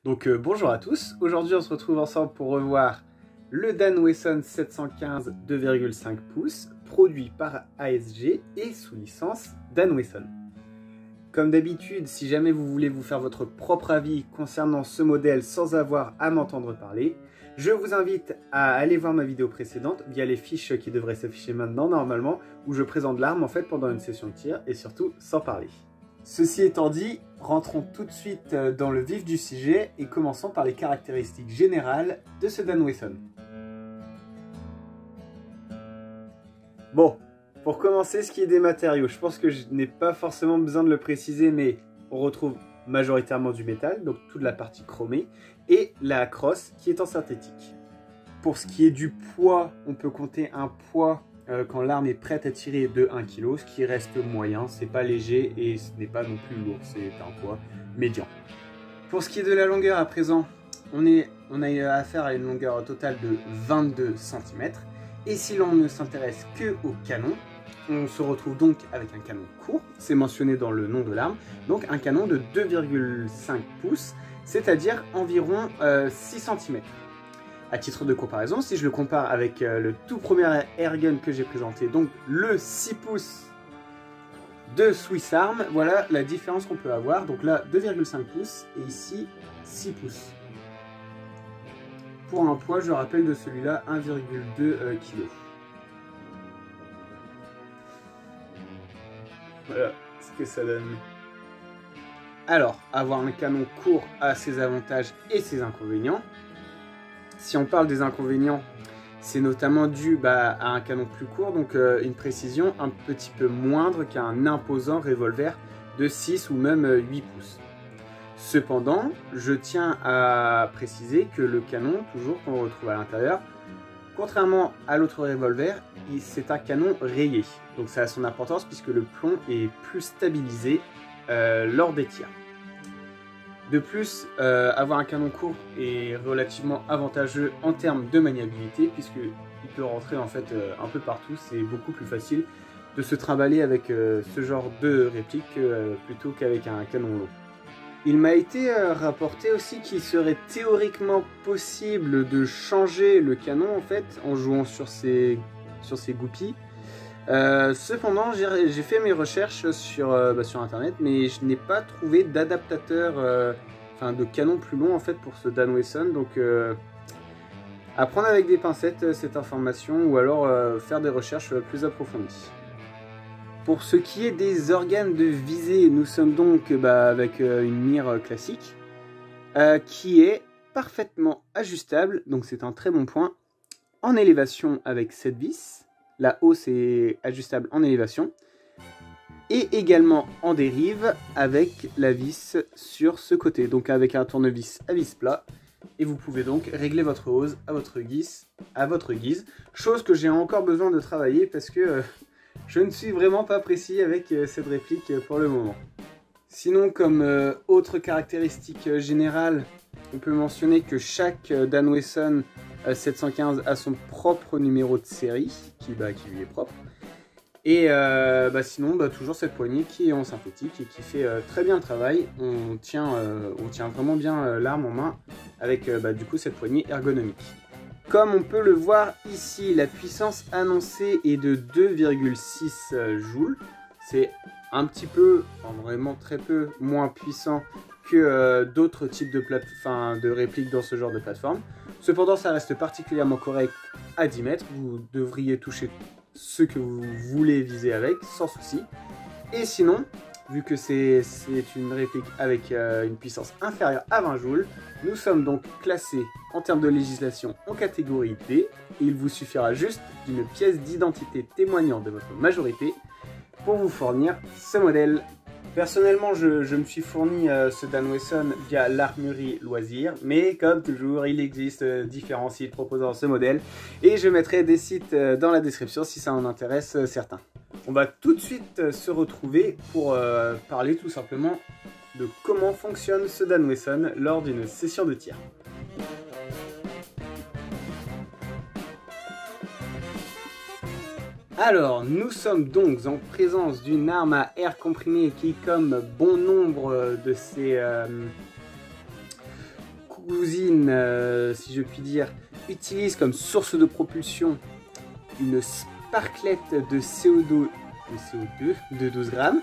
Donc bonjour à tous, aujourd'hui on se retrouve ensemble pour revoir le Dan Wesson 715 2,5 pouces, produit par ASG et sous licence Dan Wesson. Comme d'habitude, si jamais vous voulez vous faire votre propre avis concernant ce modèle sans avoir à m'entendre parler, je vous invite à aller voir ma vidéo précédente via les fiches qui devraient s'afficher maintenant normalement, où je présente l'arme en fait pendant une session de tir et surtout sans parler. Ceci étant dit, rentrons tout de suite dans le vif du sujet et commençons par les caractéristiques générales de ce Dan Wesson. Bon, pour commencer, ce qui est des matériaux, je pense que je n'ai pas forcément besoin de le préciser, mais on retrouve majoritairement du métal, donc toute la partie chromée, et la crosse qui est en synthétique. Pour ce qui est du poids, on peut compter un poids quand l'arme est prête à tirer de 1 kg, ce qui reste moyen, c'est pas léger et ce n'est pas non plus lourd, c'est un poids médian. Pour ce qui est de la longueur à présent, on a affaire à une longueur totale de 22 cm, et si l'on ne s'intéresse que au canon, on se retrouve donc avec un canon court, c'est mentionné dans le nom de l'arme, donc un canon de 2,5 pouces, c'est-à-dire environ 6 cm. À titre de comparaison, si je le compare avec le tout premier airgun que j'ai présenté, donc le 6 pouces de Swiss Arm, voilà la différence qu'on peut avoir. Donc là, 2,5 pouces et ici 6 pouces. Pour un poids, je rappelle de celui-là, 1,2 kg. Voilà ce que ça donne. Alors, avoir un canon court a ses avantages et ses inconvénients. Si on parle des inconvénients, c'est notamment dû à un canon plus court, donc une précision un petit peu moindre qu'un imposant revolver de 6 ou même 8 pouces. Cependant, je tiens à préciser que le canon, toujours qu'on retrouve à l'intérieur, contrairement à l'autre revolver, c'est un canon rayé. Donc ça a son importance puisque le plomb est plus stabilisé lors des tirs. De plus, avoir un canon court est relativement avantageux en termes de maniabilité puisqu'il peut rentrer en fait un peu partout, c'est beaucoup plus facile de se trimballer avec ce genre de réplique plutôt qu'avec un canon long. Il m'a été rapporté aussi qu'il serait théoriquement possible de changer le canon en fait en jouant sur ces goupilles. Cependant, j'ai fait mes recherches sur internet, mais je n'ai pas trouvé d'adaptateur, de canon plus long en fait pour ce Dan Wesson. Donc, à prendre avec des pincettes cette information, ou alors faire des recherches plus approfondies. Pour ce qui est des organes de visée, nous sommes donc avec une mire classique qui est parfaitement ajustable, donc c'est un très bon point, en élévation avec 7 vis. La hausse est ajustable en élévation et également en dérive avec la vis sur ce côté, donc avec un tournevis à vis plat, et vous pouvez donc régler votre hausse à votre guise, chose que j'ai encore besoin de travailler parce que je ne suis vraiment pas précis avec cette réplique pour le moment. Sinon, comme autre caractéristique générale, on peut mentionner que chaque Dan Wesson 715 a son propre numéro de série qui lui est propre, et sinon toujours cette poignée qui est en synthétique et qui fait très bien le travail. On tient vraiment bien l'arme en main avec du coup cette poignée ergonomique. Comme on peut le voir ici, la puissance annoncée est de 2,6 joules. C'est un petit peu, vraiment très peu moins puissant que d'autres types de répliques dans ce genre de plateforme. Cependant, ça reste particulièrement correct à 10 mètres. Vous devriez toucher ce que vous voulez viser avec, sans souci. Et sinon, vu que c'est une réplique avec une puissance inférieure à 20 joules, nous sommes donc classés en termes de législation en catégorie D. Et il vous suffira juste d'une pièce d'identité témoignant de votre majorité pour vous fournir ce modèle. Personnellement, je me suis fourni ce Dan Wesson via l'armurerie loisir, mais comme toujours, il existe différents sites proposant ce modèle, et je mettrai des sites dans la description si ça en intéresse certains. On va tout de suite se retrouver pour parler tout simplement de comment fonctionne ce Dan Wesson lors d'une session de tir. Alors, nous sommes donc en présence d'une arme à air comprimé qui, comme bon nombre de ces l'usine, si je puis dire, utilise comme source de propulsion une sparklette de CO2 de 12 grammes.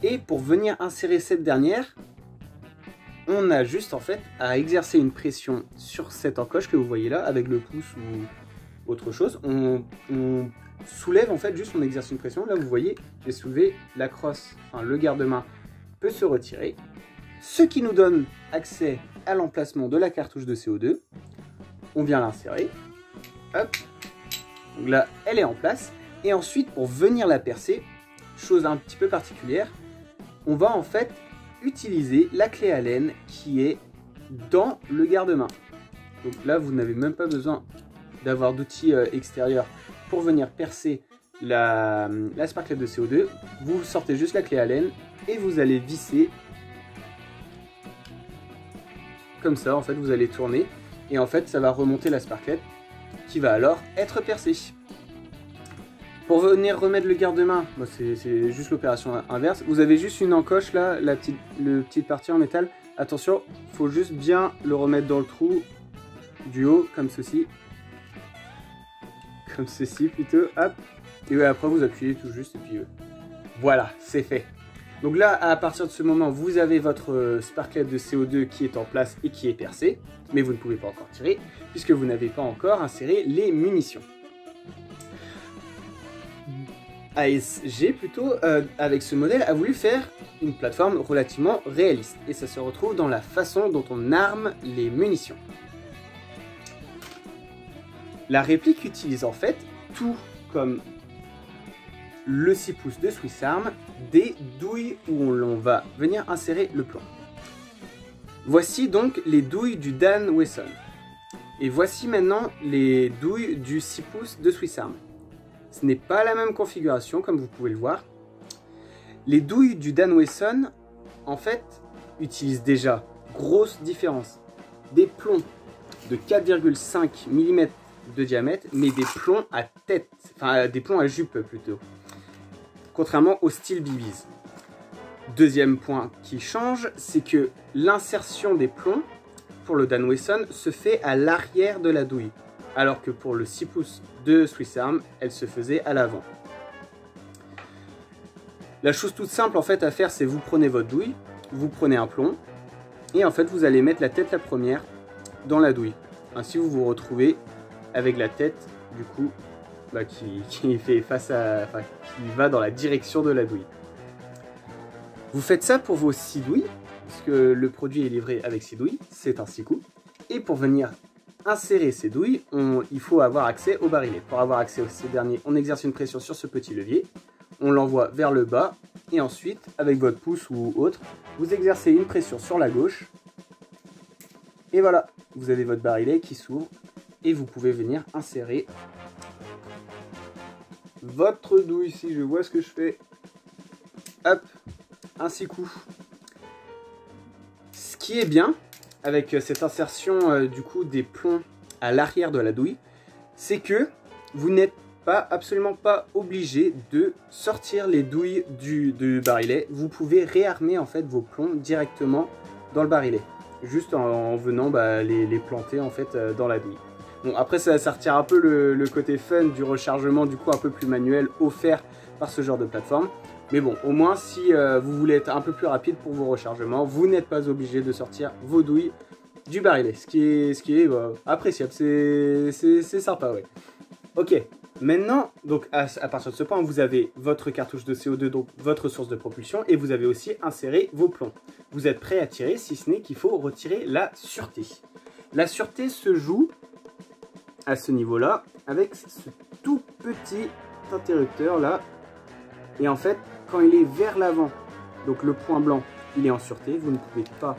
Et pour venir insérer cette dernière, on a juste en fait à exercer une pression sur cette encoche que vous voyez là, avec le pouce ou autre chose. On soulève en fait, juste on exerce une pression. Là vous voyez, j'ai soulevé la crosse, enfin le garde-main peut se retirer. Ce qui nous donne accès à l'emplacement de la cartouche de CO2. On vient l'insérer. Hop. Donc là, elle est en place. Et ensuite, pour venir la percer, chose un petit peu particulière, on va en fait utiliser la clé Allen qui est dans le garde-main. Donc là, vous n'avez même pas besoin d'avoir d'outils extérieurs pour venir percer la sparklette de CO2. Vous sortez juste la clé Allen et vous allez visser. Comme ça, en fait, vous allez tourner et en fait, ça va remonter la sparklette qui va alors être percée. Pour venir remettre le garde-main, bon, c'est juste l'opération inverse. Vous avez juste une encoche là, la petite partie en métal. Attention, il faut juste bien le remettre dans le trou du haut, comme ceci. Comme ceci plutôt, hop. Et ouais, après vous appuyez tout juste et puis voilà, c'est fait. Donc là, à partir de ce moment, vous avez votre sparklette de CO2 qui est en place et qui est percée. Mais vous ne pouvez pas encore tirer, puisque vous n'avez pas encore inséré les munitions. ASG plutôt, avec ce modèle, a voulu faire une plateforme relativement réaliste. Et ça se retrouve dans la façon dont on arme les munitions. La réplique utilise en fait, tout comme le 6 pouces de Swiss Arm, des douilles où l'on va venir insérer le plomb. Voici donc les douilles du Dan Wesson. Et voici maintenant les douilles du 6 pouces de Swiss Arm. Ce n'est pas la même configuration, comme vous pouvez le voir. Les douilles du Dan Wesson, en fait, utilisent déjà, grosse différence, des plombs de 4,5 mm de diamètre, mais des plombs à tête, enfin des plombs à jupe plutôt, contrairement au style BB's. Deuxième point qui change, c'est que l'insertion des plombs pour le Dan Wesson se fait à l'arrière de la douille, alors que pour le 6 pouces de Swiss Arm, elle se faisait à l'avant. La chose toute simple en fait à faire, c'est vous prenez votre douille, vous prenez un plomb, et en fait vous allez mettre la tête la première dans la douille. Ainsi vous vous retrouvez avec la tête du coup qui fait face à, enfin, qui va dans la direction de la douille. Vous faites ça pour vos 6 douilles, puisque le produit est livré avec 6 douilles, c'est un 6 coups. Et pour venir insérer ces douilles, il faut avoir accès au barillet. Pour avoir accès à ces derniers, on exerce une pression sur ce petit levier, on l'envoie vers le bas, et ensuite, avec votre pouce ou autre, vous exercez une pression sur la gauche, et voilà, vous avez votre barillet qui s'ouvre, et vous pouvez venir insérer votre douille, si je vois ce que je fais. Hop, un 6 coups. Ce qui est bien, avec cette insertion du coup des plombs à l'arrière de la douille, c'est que vous n'êtes absolument pas obligé de sortir les douilles du barillet. Vous pouvez réarmer en fait vos plombs directement dans le barillet, juste en venant les planter en fait dans la douille. Bon, après ça retire un peu le côté fun du rechargement du coup un peu plus manuel offert par ce genre de plateforme. Mais bon, au moins si vous voulez être un peu plus rapide pour vos rechargements, vous n'êtes pas obligé de sortir vos douilles du barillet, ce qui est appréciable, c'est sympa, ouais. Ok, maintenant, donc à partir de ce point, vous avez votre cartouche de CO2, donc votre source de propulsion, et vous avez aussi inséré vos plombs. Vous êtes prêt à tirer, si ce n'est qu'il faut retirer la sûreté. La sûreté se joue à ce niveau-là, avec ce tout petit interrupteur là, et en fait, quand il est vers l'avant, donc le point blanc, il est en sûreté, vous ne pouvez pas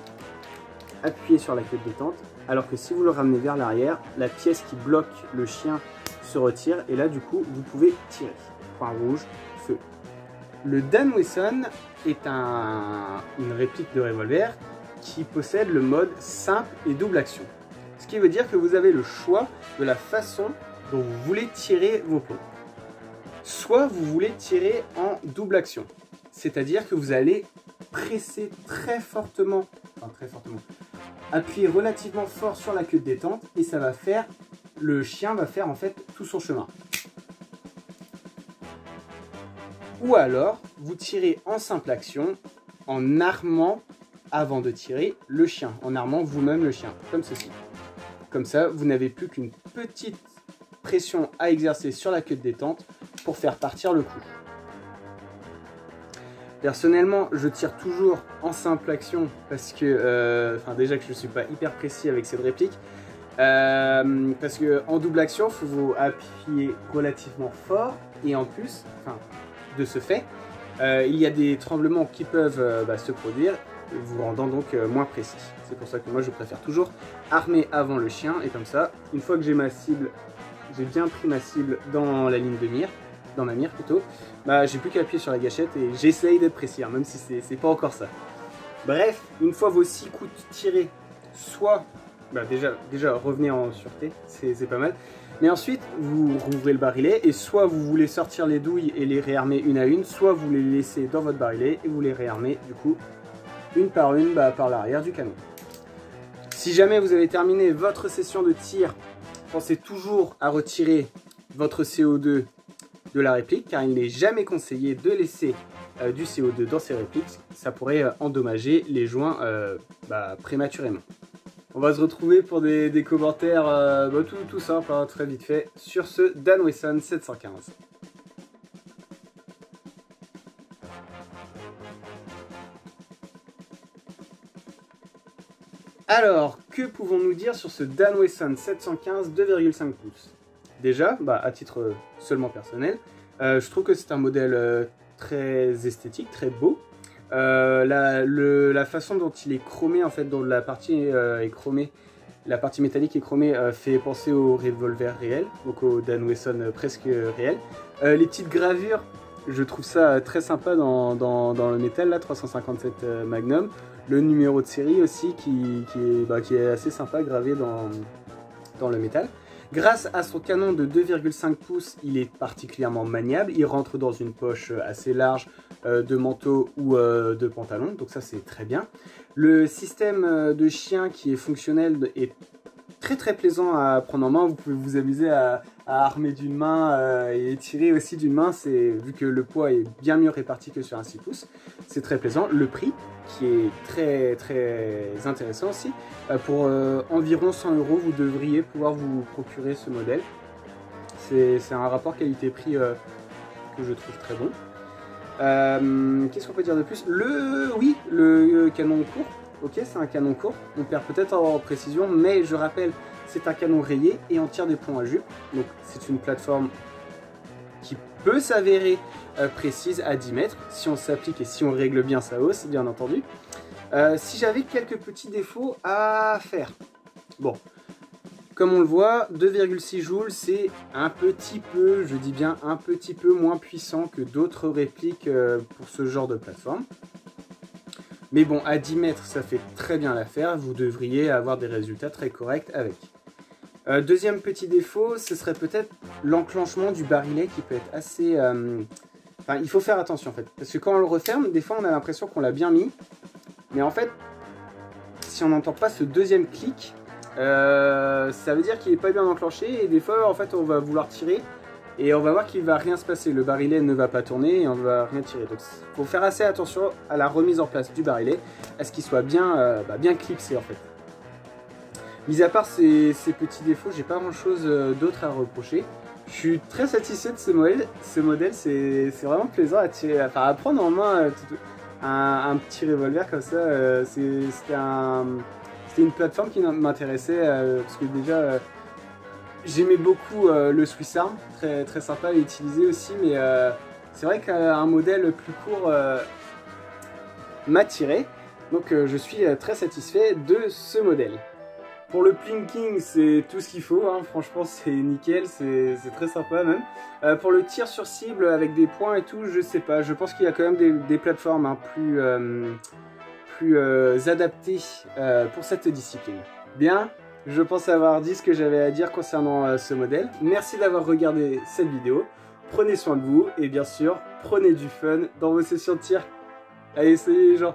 appuyer sur la queue de détente, alors que si vous le ramenez vers l'arrière, la pièce qui bloque le chien se retire, et là du coup, vous pouvez tirer. Point rouge, feu. Le Dan Wesson est une réplique de revolver qui possède le mode simple et double action. Ce qui veut dire que vous avez le choix de la façon dont vous voulez tirer vos plombs. Soit vous voulez tirer en double action. c'est-à-dire que vous allez presser très fortement, appuyer relativement fort sur la queue de détente et ça va faire, le chien va faire en fait tout son chemin. Ou alors, vous tirez en simple action, en armant avant de tirer le chien, en armant vous-même le chien, comme ceci. Comme ça, vous n'avez plus qu'une petite pression à exercer sur la queue de détente pour faire partir le coup. Personnellement, je tire toujours en simple action parce que, déjà que je ne suis pas hyper précis avec cette réplique, parce qu'en double action, il faut appuyer relativement fort et en plus, de ce fait, il y a des tremblements qui peuvent se produire, vous rendant donc moins précis. C'est pour ça que moi je préfère toujours armer avant le chien et comme ça, une fois que j'ai ma cible, j'ai bien pris ma cible dans la ligne de mire, dans ma mire plutôt, j'ai plus qu'à appuyer sur la gâchette et j'essaye d'être précis, hein, même si c'est pas encore ça. Bref, une fois vos 6 coups tirés, soit déjà revenez en sûreté, c'est pas mal. Mais ensuite, vous rouvrez le barillet et soit vous voulez sortir les douilles et les réarmer une à une, soit vous les laissez dans votre barillet et vous les réarmez du coup une par l'arrière du canon. Si jamais vous avez terminé votre session de tir, pensez toujours à retirer votre CO2 de la réplique car il n'est jamais conseillé de laisser du CO2 dans ces répliques, ça pourrait endommager les joints prématurément. On va se retrouver pour des commentaires tout simple, hein, très vite fait, sur ce Dan Wesson 715. Alors, que pouvons-nous dire sur ce Dan Wesson 715 2,5 pouces? Déjà, à titre seulement personnel, je trouve que c'est un modèle très esthétique, très beau. La façon dont il est chromé, en fait, dont la partie est chromée, la partie métallique est chromée, fait penser au revolver réel, donc au Dan Wesson presque réel. Les petites gravures, je trouve ça très sympa dans le métal, là, 357 Magnum. Le numéro de série aussi qui est assez sympa, gravé dans le métal. Grâce à son canon de 2,5 pouces, il est particulièrement maniable. Il rentre dans une poche assez large de manteau ou de pantalon, donc ça c'est très bien. Le système de chien qui est fonctionnel est très plaisant à prendre en main. Vous pouvez vous amuser à armer d'une main et tirer aussi d'une main, vu que le poids est bien mieux réparti que sur un 6 pouces. C'est très plaisant. Le prix qui est très intéressant aussi. Pour environ 100 €, vous devriez pouvoir vous procurer ce modèle. C'est un rapport qualité-prix que je trouve très bon. Qu'est-ce qu'on peut dire de plus? Le canon court. Ok, c'est un canon court. On perd peut-être en précision, mais je rappelle, c'est un canon rayé et on tire des points à jupe. Donc c'est une plateforme qui peut s'avérer précise à 10 mètres si on s'applique et si on règle bien sa hausse, bien entendu. Si j'avais quelques petits défauts à faire. Bon, comme on le voit, 2,6 joules, c'est un petit peu, je dis bien un petit peu moins puissant que d'autres répliques pour ce genre de plateforme. Mais bon, à 10 mètres, ça fait très bien l'affaire. Vous devriez avoir des résultats très corrects avec. Deuxième petit défaut, ce serait peut-être l'enclenchement du barillet qui peut être assez... il faut faire attention en fait. Parce que quand on le referme, des fois on a l'impression qu'on l'a bien mis. Mais en fait, si on n'entend pas ce deuxième clic, ça veut dire qu'il n'est pas bien enclenché. Et des fois, en fait, on va vouloir tirer. Et on va voir qu'il ne va rien se passer. Le barillet ne va pas tourner et on ne va rien tirer. Donc il faut faire assez attention à la remise en place du barillet, à ce qu'il soit bien, bien clipsé en fait. Mis à part ces petits défauts, j'ai pas grand chose d'autre à reprocher. Je suis très satisfait de ce modèle. Ce modèle, c'est vraiment plaisant à tirer, à prendre en main un petit revolver comme ça. C'était une plateforme qui m'intéressait parce que déjà j'aimais beaucoup le Swiss Arm, très sympa à utiliser aussi, mais c'est vrai qu'un modèle plus court m'a tiré, donc je suis très satisfait de ce modèle. Pour le plinking, c'est tout ce qu'il faut, hein. Franchement c'est nickel, c'est très sympa même. Pour le tir sur cible avec des points et tout, je sais pas, je pense qu'il y a quand même des plateformes hein, plus adaptées pour cette discipline. Bien, je pense avoir dit ce que j'avais à dire concernant ce modèle. Merci d'avoir regardé cette vidéo. prenez soin de vous et bien sûr, prenez du fun dans vos sessions de tir. Allez, salut les gens!